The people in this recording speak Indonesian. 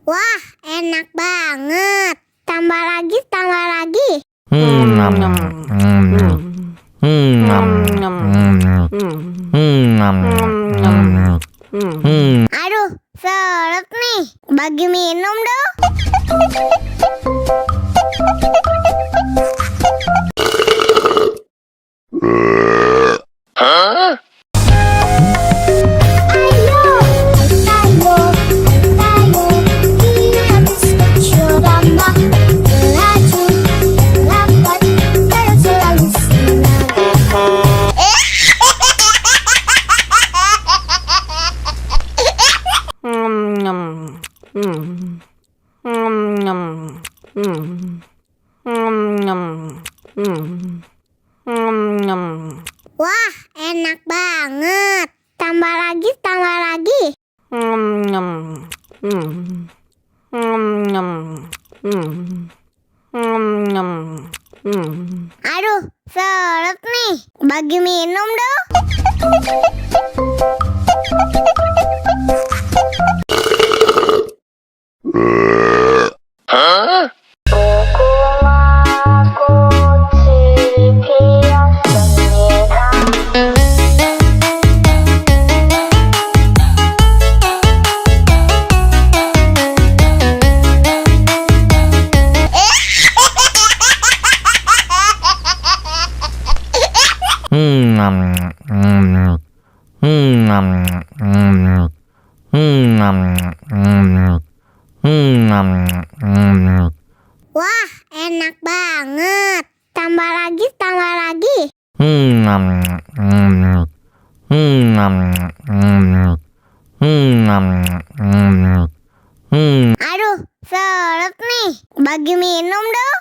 Wah, enak banget. Tambah lagi, tambah lagi. Aduh, seret nih. Bagi minum dong. Wah, enak banget. Tambah lagi, tambah lagi. Aduh, seret nih. Bagi minum dong. Wah, enak banget. Tambah lagi, tambah lagi. Aduh, seret nih. Bagi minum dong.